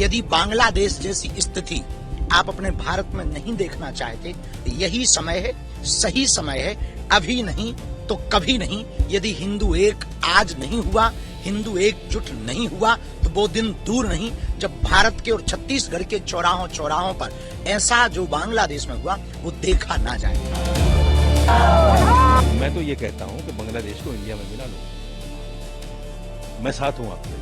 यदि बांग्लादेश जैसी स्थिति आप अपने भारत में नहीं देखना चाहते, यही समय है, सही समय है। अभी नहीं तो कभी नहीं। यदि हिंदू एक आज नहीं हुआ, हिंदू एकजुट नहीं हुआ, तो वो दिन दूर नहीं जब भारत के और छत्तीसगढ़ के चौराहों चौराहों पर ऐसा जो बांग्लादेश में हुआ वो देखा ना जाए। मैं तो ये कहता हूं कि बांग्लादेश को इंडिया में मिला लो, मैं साथ हूं आपके।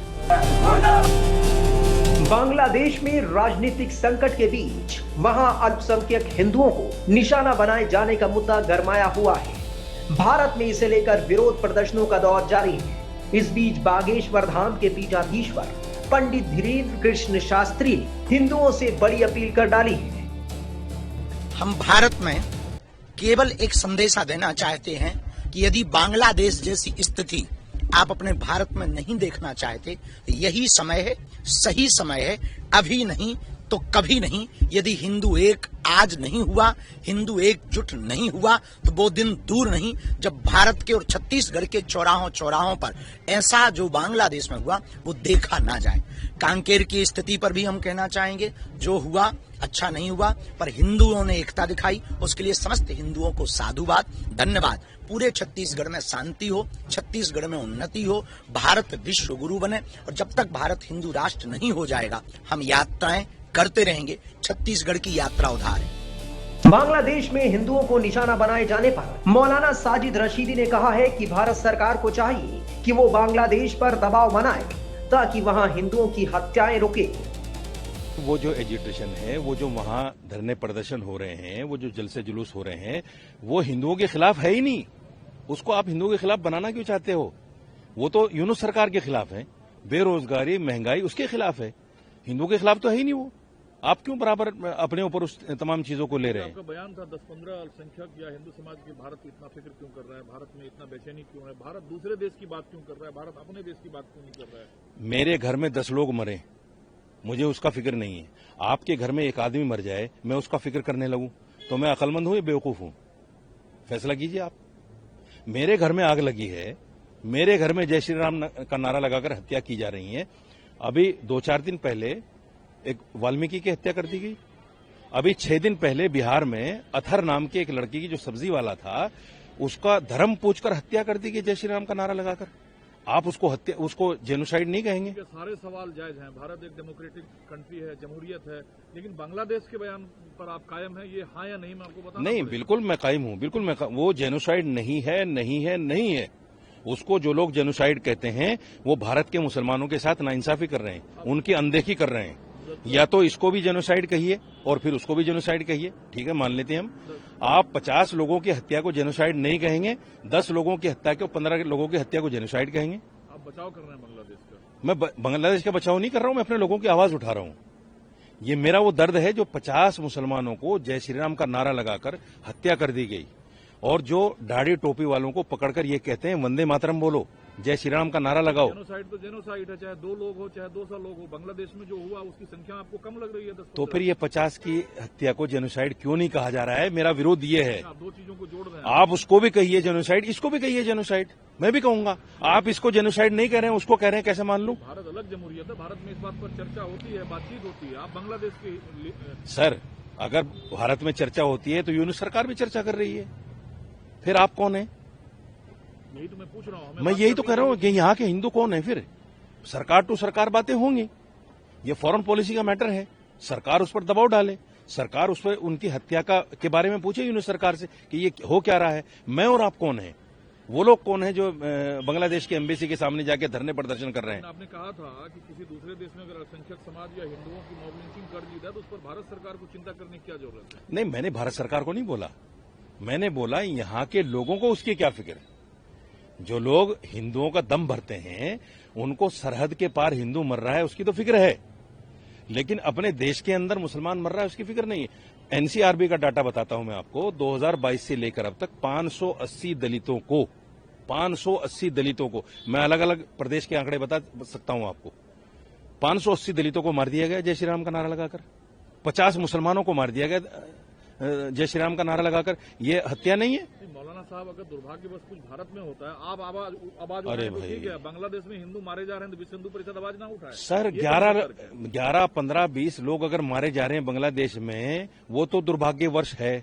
बांग्लादेश में राजनीतिक संकट के बीच वहां अल्पसंख्यक हिंदुओं को निशाना बनाए जाने का मुद्दा गरमाया हुआ है। भारत में इसे लेकर विरोध प्रदर्शनों का दौर जारी है। इस बीच बागेश्वर धाम के पीठाधीश्वर पंडित धीरेन्द्र कृष्ण शास्त्री ने हिंदुओं से बड़ी अपील कर डाली है। हम भारत में केवल एक संदेशा देना चाहते हैं कि यदि बांग्लादेश जैसी स्थिति आप अपने भारत में नहीं देखना चाहते, यही समय है, सही समय है। अभी नहीं तो कभी नहीं। यदि हिंदू एक आज नहीं हुआ, हिंदू एकजुट नहीं हुआ, तो वो दिन दूर नहीं जब भारत के और छत्तीसगढ़ के चौराहों चौराहों पर ऐसा जो बांग्लादेश में हुआ वो देखा ना जाए। कांकेर की स्थिति पर भी हम कहना चाहेंगे, जो हुआ अच्छा नहीं हुआ, पर हिंदुओं ने एकता दिखाई, उसके लिए समस्त हिंदुओं को साधुवाद, धन्यवाद। पूरे छत्तीसगढ़ में शांति हो, छत्तीसगढ़ में उन्नति हो, भारत विश्व गुरु बने। और जब तक भारत हिंदू राष्ट्र नहीं हो जाएगा, हम यात्राएं करते रहेंगे। छत्तीसगढ़ की यात्रा उधार है। बांग्लादेश में हिंदुओं को निशाना बनाए जाने पर मौलाना साजिद रशीदी ने कहा है कि भारत सरकार को चाहिए कि वो बांग्लादेश पर दबाव बनाए ताकि वहां हिंदुओं की हत्याएं रुके। वो जो एजिटेशन है, वो जो वहां धरने प्रदर्शन हो रहे हैं, वो जो जलसे जुलूस हो रहे हैं, वो हिंदुओं के खिलाफ है ही नहीं। उसको आप हिंदुओं के खिलाफ बनाना क्यों चाहते हो? वो तो यूनुस सरकार के खिलाफ है, बेरोजगारी, महंगाई उसके खिलाफ है, हिंदुओं के खिलाफ तो है ही नहीं। वो आप क्यों बराबर अपने ऊपर उस तमाम चीजों को ले रहे हैं? आपका बयान था 10-15 अल्पसंख्यक या हिंदू समाज की भारत इतना फिक्र क्यों कर रहा है, भारत में इतना बेचैनी क्यों है, भारत दूसरे देश की बात क्यों कर रहा है, भारत अपने देश की बात क्यों नहीं कर रहा है? मेरे घर में 10 लोग मरे, मुझे उसका फिक्र नहीं है। आपके घर में एक आदमी मर जाए, मैं उसका फिक्र करने लगूं तो मैं अक्लमंद हूं या बेवकूफ हूं? फैसला कीजिए आप। मेरे घर में आग लगी है, मेरे घर में जय श्री राम का नारा लगाकर हत्या की जा रही है। अभी 2-4 दिन पहले एक वाल्मीकि की हत्या कर दी गई। अभी 6 दिन पहले बिहार में अथर नाम के एक लड़की की जो सब्जी वाला था, उसका धर्म पूछकर हत्या कर दी गई जय श्री राम का नारा लगाकर। आप उसको जेनोसाइड नहीं कहेंगे? सारे सवाल जायज हैं। भारत एक डेमोक्रेटिक कंट्री है, जमहूरियत है, लेकिन बांग्लादेश के बयान पर आप कायम है, ये हाँ या नहीं मैं आपको बता नहीं, बिल्कुल मैं कायम हूं, बिल्कुल मैं वो जेनोसाइड नहीं है, नहीं है, नहीं है। उसको जो लोग जेनोसाइड कहते हैं वो भारत के मुसलमानों के साथ नाइंसाफी कर रहे हैं, उनकी अनदेखी कर रहे हैं। या तो इसको भी जेनोसाइड कहिए और फिर उसको भी जेनोसाइड कहिए, ठीक है, मान लेते हैं हम। आप 50 लोगों की हत्या को जेनोसाइड नहीं कहेंगे, 10 लोगों की हत्या को, 15 लोगों की हत्या को जेनोसाइड कहेंगे। आप बचाव कर रहे हैं बांग्लादेश का? मैं बांग्लादेश का बचाव नहीं कर रहा हूं, मैं अपने लोगों की आवाज उठा रहा हूं। ये मेरा वो दर्द है जो 50 मुसलमानों को जय श्री राम का नारा लगाकर हत्या कर दी गई, और जो दाढ़ी टोपी वालों को पकड़कर ये कहते हैं वंदे मातरम बोलो, जय श्री राम का नारा लगाओ। जेनोसाइड तो जेनोसाइड है, चाहे 2 लोग हो चाहे 200 लोग हो। बांग्लादेश में जो हुआ उसकी संख्या आपको कम लग रही है? 10 तो फिर ये 50 की हत्या को जेनोसाइड क्यों नहीं कहा जा रहा है? मेरा विरोध ये है। आप 2 चीजों को जोड़ रहे हैं। आप उसको भी कहिए जेनोसाइड, इसको भी कहिए जेनोसाइड, मैं भी कहूंगा। आप इसको जेनोसाइड नहीं कह रहे हैं, उसको कह रहे हैं, कैसे मान लूं? भारत अलग जमहूरियत है, भारत में इस बात पर चर्चा होती है, बातचीत होती है। आप बांग्लादेश की सर, अगर भारत में चर्चा होती है तो यूनुस सरकार भी चर्चा कर रही है, फिर आप कौन है? यही तो मैं पूछ रहा हूँ। मैं यही तो कह रहा हूँ कि यहाँ के हिंदू कौन है? फिर सरकार टू सरकार बातें होंगी, ये फॉरेन पॉलिसी का मैटर है। सरकार उस पर दबाव डाले, सरकार उस पर उनकी हत्या के बारे में पूछे यूनुस सरकार से कि ये हो क्या रहा है। मैं और आप कौन है? वो लोग कौन है जो बांग्लादेश की एम्बेसी के सामने जाके धरने प्रदर्शन कर रहे हैं? आपने कहा था कि किसी दूसरे देश में अगर अल्पसंख्यक समाज या हिंदुओं की मॉब लिंचिंग कर दी जाए तो उस पर भारत सरकार को चिंता करने की क्या जरूरत है? नहीं, मैंने भारत सरकार को नहीं बोला, मैंने बोला यहाँ के लोगों को उसकी क्या फिक्र है। जो लोग हिंदुओं का दम भरते हैं, उनको सरहद के पार हिंदू मर रहा है उसकी तो फिक्र है, लेकिन अपने देश के अंदर मुसलमान मर रहा है उसकी फिक्र नहीं है। एनसीआरबी का डाटा बताता हूं मैं आपको, 2022 से लेकर अब तक 580 दलितों को मैं अलग अलग प्रदेश के आंकड़े बता सकता हूं आपको। 580 दलितों को मार दिया गया जय श्री राम का नारा लगाकर, 50 मुसलमानों को मार दिया गया जय श्री राम का नारा लगाकर, ये हत्या नहीं है? नहीं, मौलाना साहब, अगर दुर्भाग्यवश कुछ भारत में होता है, आप आवाज अरे उठाएं तो भाई। ठीक है। बांग्लादेश में हिंदू मारे जा रहे हैं तो विश्व हिंदू परिषद आवाज ना उठाए? सर, ये 11, 15, 20 लोग अगर मारे जा रहे हैं बांग्लादेश में, वो तो दुर्भाग्यवश है।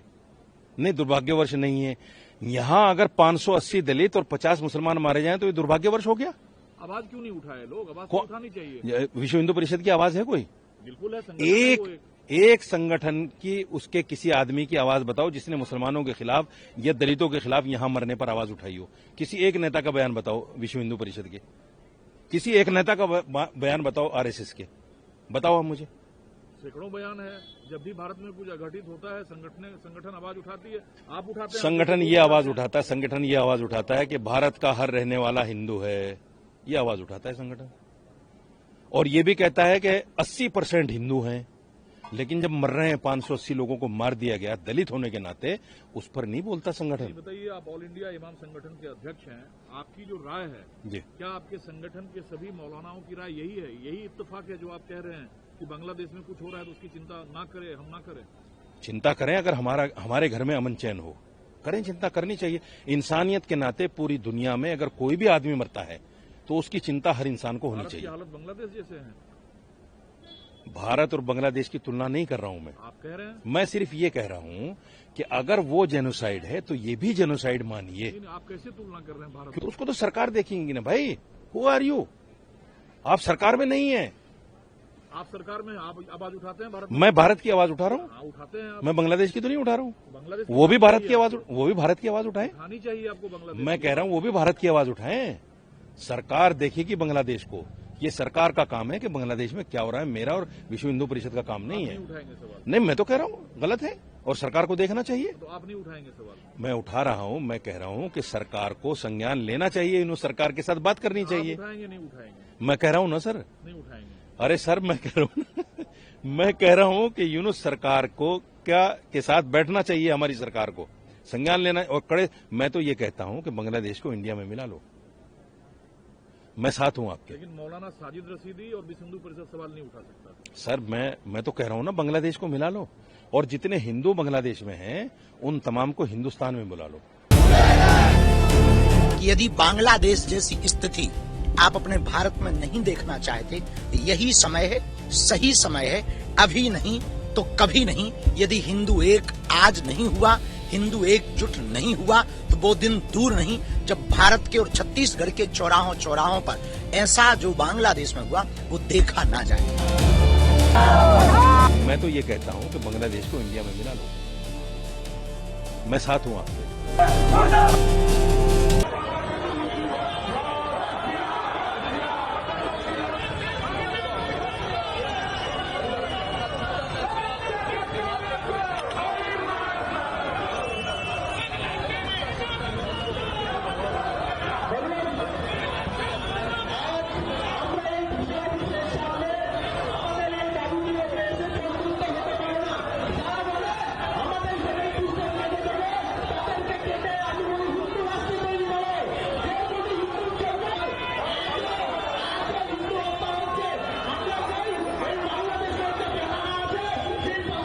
नहीं, दुर्भाग्यवश नहीं है। यहाँ अगर 580 दलित और 50 मुसलमान मारे जाएं तो ये दुर्भाग्यवश हो गया। आवाज क्यों नहीं उठाए लोग? आवाज तो उठानी चाहिए। विश्व हिंदू परिषद की आवाज है कोई? बिल्कुल है, संगठन है वो एक संगठन की, उसके किसी आदमी की आवाज बताओ जिसने मुसलमानों के खिलाफ या दलितों के खिलाफ यहां मरने पर आवाज उठाई हो। किसी एक नेता का बयान बताओ विश्व हिंदू परिषद के, किसी एक नेता का बयान बताओ आरएसएस के, बताओ आप मुझे। सैकड़ों बयान है। जब भी भारत में कुछ अघटित होता है, संगठन आवाज उठाती है। आप उठाते हैं? संगठन ये आवाज उठाता है, संगठन ये आवाज उठाता है कि भारत का हर रहने वाला हिंदू है, ये आवाज उठाता है संगठन। और ये भी कहता है कि 80% हिंदू हैं, लेकिन जब मर रहे हैं, 580 लोगों को मार दिया गया दलित होने के नाते, उस पर नहीं बोलता संगठन। बताइए, आप ऑल इंडिया इमाम संगठन के अध्यक्ष हैं, आपकी जो राय है जी, क्या आपके संगठन के सभी मौलानाओं की राय यही है, यही इत्तेफाक है जो आप कह रहे हैं कि बांग्लादेश में कुछ हो रहा है तो उसकी चिंता ना करें, हम ना करें? चिंता करें, अगर हमारे घर में अमन चैन हो, करें, चिंता करनी चाहिए। इंसानियत के नाते पूरी दुनिया में अगर कोई भी आदमी मरता है तो उसकी चिंता हर इंसान को होनी भारत की चाहिए। हालत बांग्लादेश जैसे है? भारत और बांग्लादेश की तुलना नहीं कर रहा हूं मैं। आप कह रहे हैं? मैं सिर्फ ये कह रहा हूं कि अगर वो जेनोसाइड है तो ये भी जेनोसाइड मानिए। लेकिन आप कैसे तुलना कर रहे हैं भारत तो उसको तो सरकार देखेंगी ना भाई। Who are you? आप सरकार में नहीं है। आप सरकार में आप आवाज उठाते हैं भारत में? मैं भारत की आवाज उठा रहा हूं। हाँ, उठाते हैं आप। मैं बांग्लादेश की तो नहीं उठा रहा हूं। बांग्लादेश वो भी भारत की आवाज, चाहिए वो भी भारत की आवाज उठाए। उठानी चाहिए आपको बांग्लादेश मैं की। कह रहा हूं वो भी भारत की आवाज उठाएं। सरकार देखेगी बांग्लादेश को। ये सरकार का काम है कि बांग्लादेश में क्या हो रहा है। मेरा और विश्व हिंदू परिषद का काम नहीं आप है। नहीं उठाएंगे सवाल? नहीं, मैं तो कह रहा हूं गलत है और सरकार को देखना चाहिए। तो आप नहीं उठाएंगे सवाल? मैं उठा रहा हूं। मैं कह रहा हूं कि सरकार को संज्ञान लेना चाहिए, इन सरकार के साथ बात करनी चाहिए। आप उठाएंगे नहीं उठाएंगे? मैं कह रहा हूं ना सर। नहीं उठाएंगे? अरे सर, मैं कह रहा हूं मैं कह रहा हूं कि यूनुस सरकार को क्या के साथ बैठना चाहिए, हमारी सरकार को संज्ञान लेना। और कड़े, मैं तो ये कहता हूं कि बांग्लादेश को इंडिया में मिला लो। मैं साथ हूं आपके। लेकिन मौलाना साजिद रशीदी और विश्व हिंदू परिषद सवाल नहीं उठा सकता। सर, मैं तो कह रहा हूं ना, बांग्लादेश को मिला लो और जितने हिंदू बांग्लादेश में हैं उन तमाम को हिंदुस्तान में बुला लो। कि यदि बांग्लादेश जैसी स्थिति आप अपने भारत में नहीं देखना चाहते, यही समय है, सही समय है। अभी नहीं तो कभी नहीं। यदि हिंदू एक आज नहीं हुआ, हिंदू एकजुट नहीं हुआ, तो वो दिन दूर नहीं जब भारत के और छत्तीसगढ़ के चौराहों पर ऐसा जो बांग्लादेश में हुआ वो देखा ना जाए। मैं तो ये कहता हूं कि बांग्लादेश को इंडिया में मिला लो। मैं साथ हूं आपके।